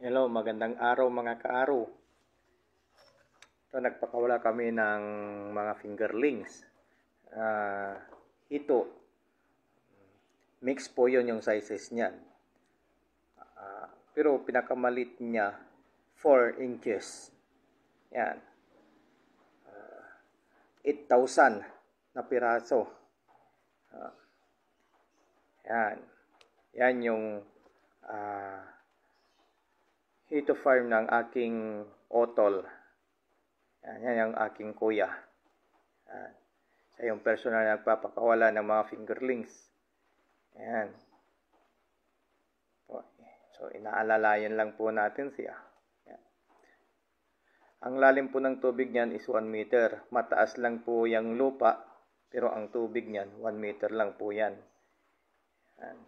Hello, magandang araw mga kaaro. Ito, nagpakawala kami ng mga fingerlings. Ito, mix po yun yung sizes niyan. Pero pinakamalit niya, 4 inches. Yan. 8,000 na piraso. Yan. Yan yung Hito farm ng aking otol. Yan yung aking kuya. Siya yung personal na nagpapakawala ng mga fingerlings. Yan. So, inaalalayan lang po natin siya. Yan. Ang lalim po ng tubig niyan is 1 meter. Mataas lang po yung lupa, pero ang tubig niyan 1 meter lang po yan. Yan.